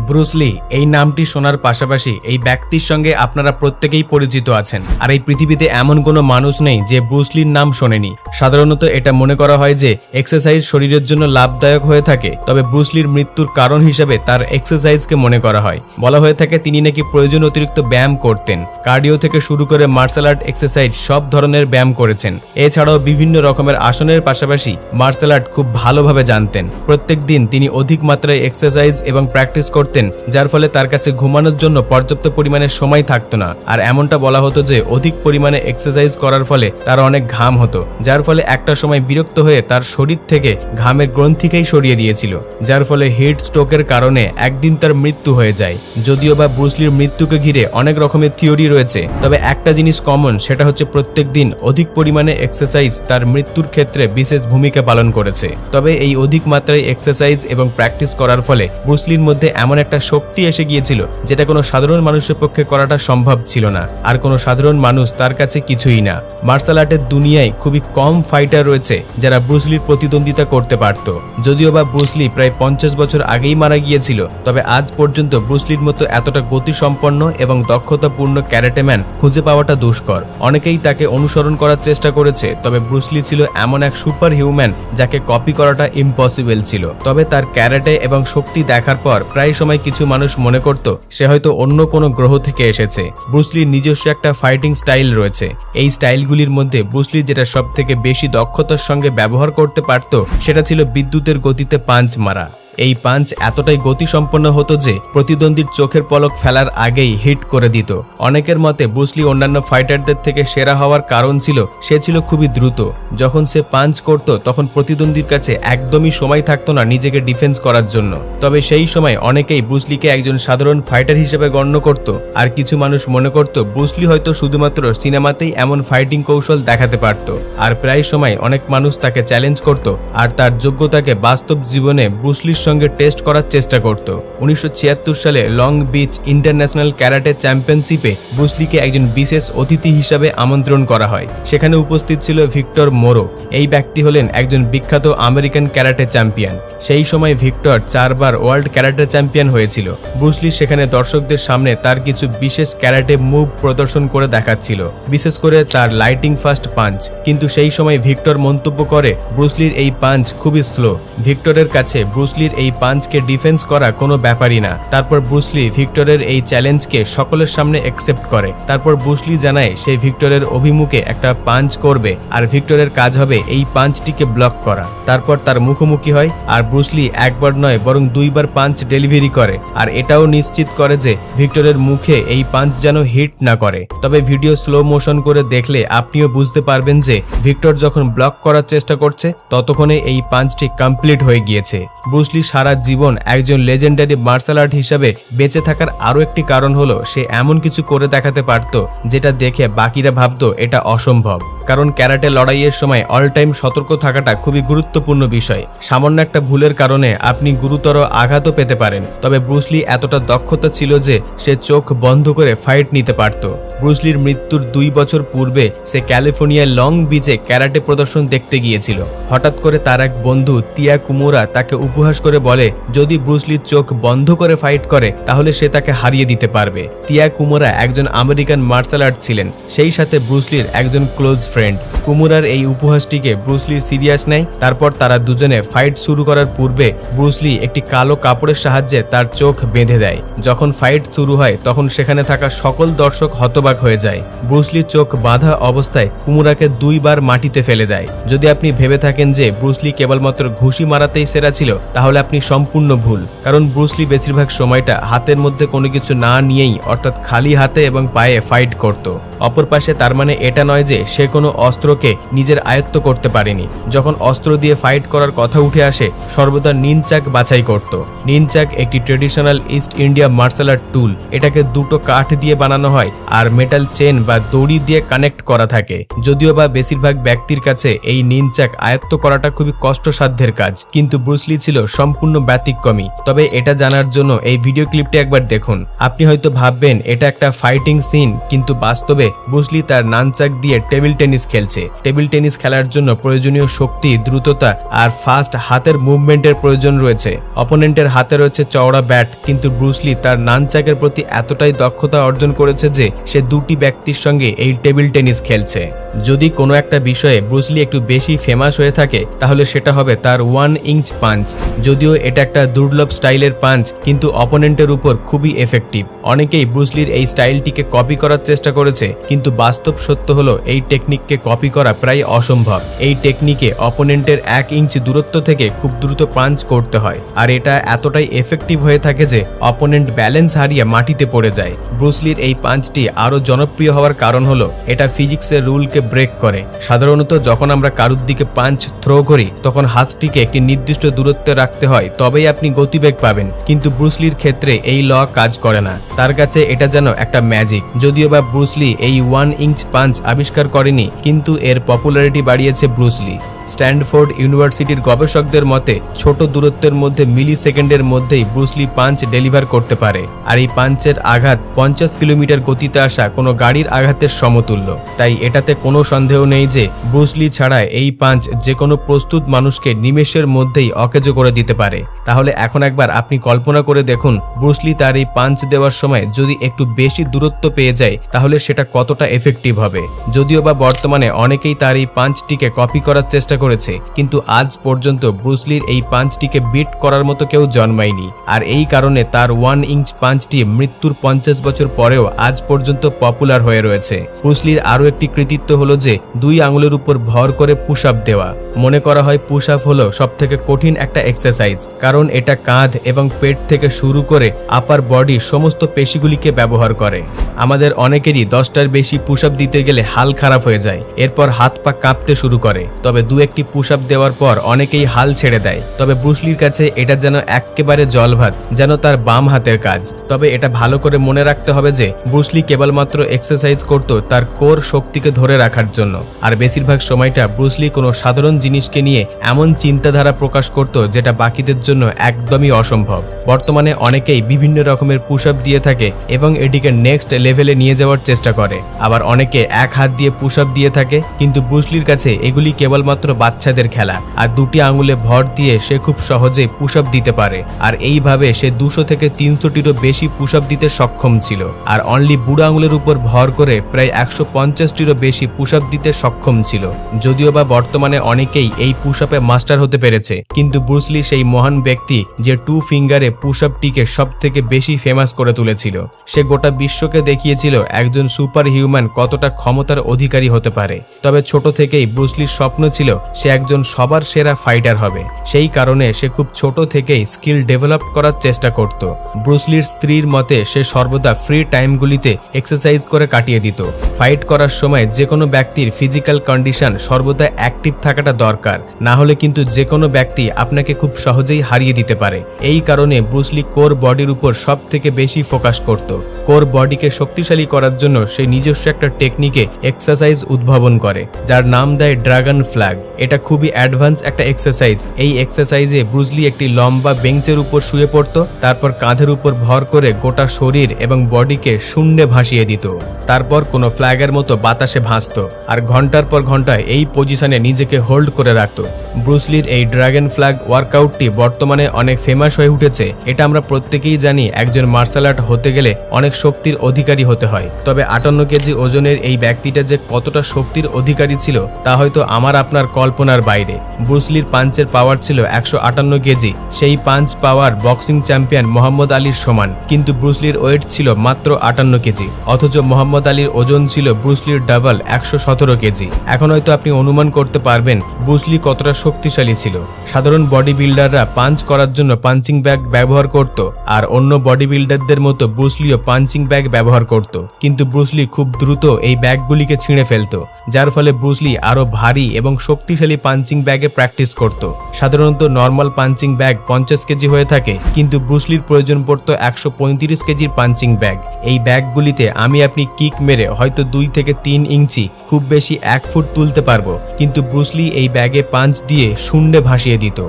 Bruce লি এই নামটি শোনার পাশাপাশি এই ব্যক্তির সঙ্গে আপনারা প্রত্যেকেই পরিচিত আছেন। আর এই পৃথিবীতে এমন কোনো মানুষ নেই যে ব্রুস লির নাম শোনেনি। সাধারণত এটা মনে করা হয় যে এক্সারসাইজ শরীরের জন্য লাভদায়ক হয়ে থাকে, তবে ব্রুস লির মৃত্যুর কারণ হিসেবে তার এক্সারসাইজকে মনে করা হয়। বলা হয়ে থাকে তিনি নাকি প্রয়োজন অতিরিক্ত ব্যায়াম করতেন। কার্ডিও থেকে শুরু করে মার্শাল আর্ট, এক্সারসাইজ সব ধরনের ব্যায়াম করেছেন। এছাড়াও বিভিন্ন রকমের আসনের পাশাপাশি মার্শাল আর্ট খুব ভালোভাবে জানতেন। প্রত্যেক দিন তিনি অধিক মাত্রায় এক্সারসাইজ এবং প্র্যাকটিস করতেন, যার ফলে তার কাছে ঘুমানোর জন্য পর্যাপ্ত পরিমাণে সময় থাকতো না। আর এমনটা বলা হতো যে অধিক পরিমাণে এক্সারসাইজ করার ফলে তার অনেক ঘাম হতো, যার ফলে একটা সময় বিরক্ত হয়ে তার শরীর থেকে ঘামের গ্রন্থিকেই সরিয়ে দিয়েছিল, যার ফলে হিট স্ট্রোকের কারণে একদিন তার মৃত্যু হয়ে যায়। যদিও বা ব্রুস লির মৃত্যুকে ঘিরে অনেক রকমের থিওরি রয়েছে, তবে একটা জিনিস কমন, সেটা হচ্ছে প্রত্যেক দিন অধিক পরিমাণে এক্সারসাইজ তার মৃত্যুর ক্ষেত্রে বিশেষ ভূমিকা পালন করেছে। তবে এই অধিক মাত্রায় এক্সারসাইজ এবং প্র্যাকটিস করার ফলে ব্রুস লির মধ্যে এমন একটা শক্তি এসে গিয়েছিল যেটা কোনো সাধারণ মানুষের পক্ষে করাটা সম্ভব ছিল না। আর কোনো সাধারণ মানুষ তার কাছে কিছুই না। মার্শাল আর্টের দুনিয়ায় খুবই কম ফাইটার রয়েছে যারা ব্রুস লির প্রতিদ্বন্দ্বিতা করতে পারত। যদিও বা ব্রুস লি প্রায় 50 বছর আগেই মারা গিয়েছিল, তবে আজ পর্যন্ত ব্রুস লির মতো এতটা গতিসম্পন্ন এবং দক্ষতাপূর্ণ ক্যারাটেম্যান খুঁজে পাওয়াটা দুষ্কর। অনেকেই তাকে অনুসরণ করার চেষ্টা করেছে, তবে ব্রুস লি ছিল এমন এক সুপার হিউম্যান যাকে কপি করাটা ইম্পসিবল ছিল। তবে তার ক্যারাটে এবং শক্তি দেখার পর প্রায় সময় কিছু মানুষ মনে করত সে হয়তো অন্য কোনো গ্রহ থেকে এসেছে। ব্রুস লির নিজস্ব একটা ফাইটিং স্টাইল রয়েছে। এই স্টাইলগুলির মধ্যে ব্রুস লি যেটা সব থেকে বেশি দক্ষতার সঙ্গে ব্যবহার করতে পারত সেটা ছিল বিদ্যুতের গতিতে পাঞ্চ মারা। এই পাঞ্চ এতটাই গতিসম্পন্ন হতো যে প্রতিদ্বন্দ্বীর চোখের পলক ফেলার আগেই হিট করে দিত। অনেকের মতে ব্রুস লি অন্যান্য ফাইটারদের থেকে সেরা হওয়ার কারণ ছিল সে ছিল খুবই দ্রুত। যখন সে পাঞ্চ করত তখন প্রতিদ্বন্দ্বীর কাছে একদমই সময় থাকতো না নিজেকে ডিফেন্স করার জন্য। তবে সেই সময় অনেকেই ব্রুস লিকে একজন সাধারণ ফাইটার হিসেবে গণ্য করত, আর কিছু মানুষ মনে করত ব্রুস লি হয়তো শুধুমাত্র সিনেমাতেই এমন ফাইটিং কৌশল দেখাতে পারত। আর প্রায় সময় অনেক মানুষ তাকে চ্যালেঞ্জ করত আর তার যোগ্যতাকে বাস্তব জীবনে ব্রুস লির সঙ্গে টেস্ট করার চেষ্টা করত। 1976 সালে লং বিচ ইন্টারন্যাশনাল ক্যারাটে চ্যাম্পিয়নশিপে ব্রুস লিকে একজন বিশেষ অতিথি হিসাবে আমন্ত্রণ করা হয়। সেখানে উপস্থিত ছিল ভিক্টর মোরো। এই ব্যক্তি হলেন একজন বিখ্যাত আমেরিকান ক্যারাটে চ্যাম্পিয়ন। সেই সময় ভিক্টর 4 বার ওয়ার্ল্ড ক্যারাটে চ্যাম্পিয়ন হয়েছিল। ব্রুস লি সেখানে দর্শকদের সামনে তার কিছু বিশেষ ক্যারাটে মুভ প্রদর্শন করে দেখাচ্ছিল, বিশেষ করে তার লাইটিং ফাস্ট পাঞ্চ। কিন্তু সেই সময় ভিক্টর মন্তব্য করে ব্রুস লির এই পাঞ্চ খুবই স্লো। ভিক্টরের কাছে ব্রুস লির এই পাঞ্চকে ডিফেন্স করা কোনো ব্যাপারই না। তারপর ব্রুস লি ভিক্টরের এই চ্যালেঞ্জকে সকলের সামনে অ্যাকসেপ্ট করে। তারপর ব্রুস লি জানায় সে ভিক্টরের অভিমুখে একটা পাঞ্চ করবে আর ভিক্টরের কাজ হবে এই পাঞ্চটিকে ব্লক করা। তারপর তার মুখোমুখি হয় আর ব্রুস লি একবার নয় বরং 2 বার পাঞ্চ ডেলিভারি করে, আর এটাও নিশ্চিত করে যে ভিক্টরের মুখে এই পাঞ্চ যেন হিট না করে। তবে ভিডিও স্লো মোশন করে দেখলে আপনিও বুঝতে পারবেন যে ভিক্টর যখন ব্লক করার চেষ্টা করছে ততক্ষণে এই পাঞ্চটি কমপ্লিট হয়ে গিয়েছে। ব্রুস লি সারা জীবন একজন লেজেন্ডারি মার্শাল আর্ট হিসাবে বেঁচে থাকার আরো একটি কারণ হলো সে এমন কিছু করে দেখাতে পারত যেটা দেখে বাকিরা ভাবতো এটা অসম্ভব। কারণ ক্যারাটে লড়াইয়ের সময় অল টাইম সতর্ক থাকাটা খুবই গুরুত্বপূর্ণ বিষয়। সামান্য একটা ভুলের কারণে আপনি গুরুতর আঘাতও পেতে পারেন। তবে ব্রুস লি এতটা দক্ষতা ছিল যে সে চোখ বন্ধ করে ফাইট নিতে পারত। ব্রুস লির মৃত্যুর 2 বছর পূর্বে সে ক্যালিফোর্নিয়ার লং বিচে ক্যারাটে প্রদর্শন দেখতে গিয়েছিল। হঠাৎ করে তার এক বন্ধু তিয়া কুমুরা তাকে উপহাস করে বলে যদি ব্রুস লির চোখ বন্ধ করে ফাইট করে তাহলে সে তাকে হারিয়ে দিতে পারবে। তিয়া কুমুরা একজন আমেরিকান মার্শাল আর্ট ছিলেন, সেই সাথে ব্রুস লির একজন ক্লোজ ফ্রেন্ড। কুমুরার এই উপহাসটিকে ব্রুস লি সিরিয়াস নেয়। তারপর তারা দুজনে ফাইট শুরু করার পূর্বে ব্রুস লি একটি কালো কাপড়ের সাহায্যে তার চোখ বেঁধে দেয়। যখন ফাইট শুরু হয় তখন সেখানে থাকা সকল দর্শক হতবাক হয়ে যায়। ব্রুস লির চোখ বাঁধা অবস্থায় কুমুরাকে 2 বার মাটিতে ফেলে দেয়। যদি আপনি ভেবে থাকেন যে ব্রুস লি কেবলমাত্র ঘুষি মারাতেই সেরা ছিল তাহলে আপনি সম্পূর্ণ ভুল। কারণ ব্রুস লি বেশিরভাগ সময়টা হাতের মধ্যে কোনো কিছু না নিয়েই অর্থাৎ খালি হাতে এবং পায়ে ফাইট করত। অপর পাশে তার মানে এটা নয় যে সে কোনো অস্ত্রকে নিজের আয়ত্ত করতে পারেনি। যখন অস্ত্র দিয়ে ফাইট করার কথা উঠে আসে সর্বদা নিনচাক বাছাই করত। নিনচাক একটি traditional east India martial art tool. এটাকে 2টো কাঠ দিয়ে বানানো হয় আর মেটাল চেন বা দড়ি দিয়ে কানেক্ট করা থাকে। যদিও বা বেশিরভাগ ব্যক্তির কাছে এই নিনচাক আয়ত্ত করাটা খুবই কষ্টসাধ্যের কাজ, কিন্তু ব্রুস লি ছিল সম্পূর্ণ ব্যতিক্রমী। তবে এটা জানার জন্য এই ভিডিও ক্লিপটি একবার দেখুন। আপনি হয়তো ভাববেন এটা একটা ফাইটিং সিন, কিন্তু বাস্তবে ব্রুসলি তার নানচাক দিয়ে টেবিল টেনিস খেলছে। টেবিল টেনিস খেলার জন্য প্রয়োজনীয় শক্তি, দ্রুততা আর ফাস্ট হাতের মুভমেন্টের প্রয়োজন রয়েছে। অপোনেন্টের হাতে রয়েছে চওড়া ব্যাট, কিন্তু ব্রুসলি তার নানচাকের প্রতি এতটাই দক্ষতা অর্জন করেছে যে সে দুটি ব্যক্তির সঙ্গে এই টেবিল টেনিস খেলছে। যদি কোনো একটা বিষয়ে ব্রুসলি একটু বেশি ফেমাস হয়ে থাকে তাহলে সেটা হবে তার 1 ইঞ্চ পাঞ্চ। যদিও এটা একটা দুর্লভ স্টাইলের পাঞ্চ, কিন্তু অপোনেন্টের উপর খুবই এফেক্টিভ। অনেকেই ব্রুসলির এই স্টাইলটিকে কপি করার চেষ্টা করেছে, কিন্তু বাস্তব সত্য হলো এই টেকনিককে কপি করা প্রায় অসম্ভব। এই টেকনিকে অপোনেন্টের 1 ইঞ্চ দূরত্ব থেকে খুব দ্রুত পাঞ্চ করতে হয়, আর এটা এতটাই এফেক্টিভ হয়ে থাকে যে অপোনেন্ট ব্যালেন্স হারিয়ে মাটিতে পড়ে যায়। ব্রুসলির এই পাঞ্চটি আরো জনপ্রিয় হওয়ার কারণ হলো এটা ফিজিক্সের রুলকে ব্রেক করে। সাধারণত যখন আমরা কারুর দিকে পাঞ্চ থ্রো করি তখন হাতটিকে একটি নির্দিষ্ট দূরত্বে রাখতে হয়, তবেই আপনি গতিবেগ পাবেন। কিন্তু ব্রুসলির ক্ষেত্রে এই ল কাজ করে না। তার কাছে এটা যেন একটা ম্যাজিক। যদিও বা ব্রুসলি এই 1 ইঞ্চ পাঞ্চ আবিষ্কার করেনি, কিন্তু এর পপুলারিটি বাড়িয়েছে ব্রুসলি। স্ট্যানফোর্ড ইউনিভার্সিটির গবেষকদের মতে ছোট দূরত্বের মধ্যে মিলি সেকেন্ডের মধ্যেই ব্রুসলি পাঞ্চ ডেলিভার করতে পারে, আর এই পাঞ্চের আঘাত 50 কিলোমিটার গতিতে আসা কোনো গাড়ির আঘাতের সমতুল্য। তাই এটাতে কোনো সন্দেহ নেই যে ব্রুসলি ছাড়া এই পাঞ্চ যে কোনো প্রস্তুত মানুষকে নিমেষের মধ্যেই অকেজো করে দিতে পারে। তাহলে এখন একবার আপনি কল্পনা করে দেখুন, ব্রুসলি তার এই পাঞ্চ দেওয়ার সময় যদি একটু বেশি দূরত্ব পেয়ে যায় তাহলে সেটা কতটা এফেক্টিভ হবে। যদিও বা বর্তমানে অনেকেই তার এই পাঞ্চটিকে কপি করার চেষ্টা করেছে, কিন্তু আজ পর্যন্ত ব্রুসলির এই পাঞ্চটিকে বিট করার মতো কেউ জন্মায়নি। আর এই কারণে তার 1 ইঞ্চ পাঞ্চটি মৃত্যুর 50 বছর পরেও আজ পর্যন্ত পপুলার হয়ে রয়েছে। ব্রুসলির আরও একটি কৃতিত্ব হলো যে 2 আঙুলের উপর ভর করে পুশ আপ দেওয়া। মনে করা হয় পুশ আপ হলো সবথেকে কঠিন একটা এক্সারসাইজ, কারণ এটা কাঁধ এবং পেট থেকে শুরু করে আপার বডি সমস্ত পেশিগুলিকে ব্যবহার করে। আমাদের অনেকেরই 10টার বেশি পুশ আপ দিতে গেলে হাল খারাপ হয়ে যায়, এরপর হাত পা কাঁপতে শুরু করে। তবে 2-1টি পুশ আপ দেওয়ার পর অনেকেই হাল ছেড়ে দেয়। তবে ব্রুসলির কাছে এটা যেন একেবারে জলভাত, যেন তার বাম হাতের কাজ। তবে এটা ভালো করে মনে রাখতে হবে যে ব্রুসলি কেবলমাত্র এক্সারসাইজ করত তার কোর শক্তিকে ধরে রাখার জন্য, আর বেশিরভাগ সময়টা ব্রুসলি কোনো সাধারণ জিনিসকে নিয়ে এমন চিন্তাধারা প্রকাশ করত যেটা বাকিদের জন্য একদমই অসম্ভব। বর্তমানে অনেকেই বিভিন্ন রকমের পুশ আপ দিয়ে থাকে এবং এটিকে নেক্সট লেভেলে নিয়ে যাওয়ার চেষ্টা করে। আবার অনেকে 1 হাত দিয়ে পুশ আপ দিয়ে থাকে, কিন্তু ব্রুসলির কাছে এগুলি কেবলমাত্র বাচ্চাদের খেলা, আর 2টি আঙুলে ভর দিয়ে সে খুব সহজেই পুশ আপ দিতে পারে। আর এইভাবে সে 200 থেকে 300টিরও বেশি পুশ আপ দিতে সক্ষম ছিল, আর অনলি বুড়ো আঙুলের উপর ভর করে প্রায় 150টিরও বেশি পুশ আপ দিতে সক্ষম ছিল। যদিও বা বর্তমানে অনেকেই এই পুশ আপে মাস্টার হতে পেরেছে, কিন্তু ব্রুসলি সেই মহান ব্যক্তি যে 2 ফিঙ্গারে পুশ আপটিকে সব থেকে বেশি ফেমাস করে তুলেছিল। সে গোটা বিশ্বকে দেখিয়েছিল একজন সুপার হিউম্যান কতটা ক্ষমতার অধিকারী হতে পারে। তবে ছোট থেকেই ব্রুসলির স্বপ্ন ছিল সে একজন সবার সেরা ফাইটার হবে। সেই কারণে সে খুব ছোট থেকেই স্কিল ডেভেলপ করার চেষ্টা করত। ব্রুসলির স্ত্রীর মতে সে সর্বদা ফ্রি টাইমগুলিতে এক্সারসাইজ করে কাটিয়ে দিত। ফাইট করার সময় যে কোনো ব্যক্তির ফিজিক্যাল কন্ডিশন সর্বদা অ্যাক্টিভ থাকাটা দরকার, না হলে কিন্তু যে কোনো ব্যক্তি আপনাকে খুব সহজেই হারিয়ে দিতে পারে। এই কারণে ব্রুসলি কোর বডির উপর সব থেকে বেশি ফোকাস করত। কোর বডিকে শক্তিশালী করার জন্য সে নিজস্ব একটা টেকনিকে এক্সারসাইজ উদ্ভাবন করে, যার নাম দেয় ড্রাগন ফ্ল্যাগ। এটা খুবই অ্যাডভান্স একটা এক্সারসাইজ। এই এক্সারসাইজে ব্রুসলি একটি লম্বা বেঞ্চের উপর শুয়ে পড়ত, তারপর কাঁধের উপর ভর করে গোটা শরীর এবং বডিকে শূন্যে ভাসিয়ে দিত। তারপর কোনো ফ্ল্যাগের মতো বাতাসে ভাসত, আর ঘন্টার পর ঘন্টা এই পজিশনে নিজেকে হোল্ড করে রাখত। ব্রুসলির এই ড্রাগন ফ্ল্যাগ ওয়ার্কআউটটি বর্তমানে অনেক ফেমাস হয়ে উঠেছে। এটা আমরা প্রত্যেকেই জানি একজন মার্শাল আর্ট হতে গেলে অনেক শক্তির অধিকারী হতে হয়। তবে 58 কেজি ওজনের এই ব্যক্তিটা যে কতটা শক্তির অধিকারী ছিল তা হয়তো আমার আপনার কল্পনার বাইরে। ব্রুসলির পাঞ্চের পাওয়ার ছিল 158 কেজি। সেই পাঞ্চ পাওয়ার বক্সিং চ্যাম্পিয়ন মোহাম্মদ আলীর সমান, কিন্তু ব্রুসলির ওয়েট ছিল মাত্র 58 কেজি। অথচ মোহাম্মদ আলীর ওজন ছিল ব্রুসলির ডাবল 117 কেজি। এখন হয়তো আপনি অনুমান করতে পারবেন ব্রুসলি কতটা শক্তিশালী ছিল। সাধারণ বডি বিল্ডাররা পাঞ্চ করার জন্য পাঞ্চিং ব্যাগ ব্যবহার করত, আর অন্য বডি বিল্ডারদের মতো ব্রুসলিও পাঞ্চিং ব্যাগ ব্যবহার করত। কিন্তু ব্রুসলি খুব দ্রুত এই ব্যাগগুলিকে ছিঁড়ে ফেলত, যার ফলে ব্রুসলি আরো ভারী এবং শক্তিশালী পাঞ্চিং ব্যাগে প্র্যাকটিস করত। সাধারণত নর্মাল পাঞ্চিং ব্যাগ 50 কেজি হয়ে থাকে, কিন্তু ব্রুসলির প্রয়োজন পড়ত 135 কেজির পাঞ্চিং ব্যাগ। এই ব্যাগগুলিতে আপনি কিক মেরে হয়তো 2 থেকে 3 ইঞ্চি, খুব বেশি 1 ফুট তুলতে পারবো, কিন্তু ব্রুসলি এই ব্যাগে পাঞ্চ দিয়ে শূন্যে ভাসিয়ে দিত।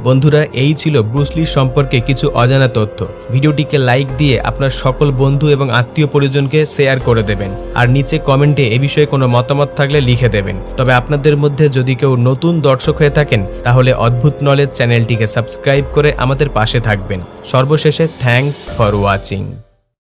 বন্ধুরা, এই ছিল ব্রুসলি সম্পর্কে কিছু অজানা তথ্য। ভিডিওটিকে লাইক দিয়ে আপনার সকল বন্ধু এবং আত্মীয় পরিজনকে শেয়ার করে দেবেন, আর নিচে কমেন্টে এ বিষয়ে কোনো মতামত থাকলে লিখে দেবেন। তবে আপনাদের মধ্যে যদি কেউ নতুন দর্শক হয়ে থাকেন তাহলে অদ্ভুত নলেজ চ্যানেলটিকে সাবস্ক্রাইব করে আমাদের পাশে থাকবেন। সর্বশেষে থ্যাঙ্কস ফর ওয়াচিং।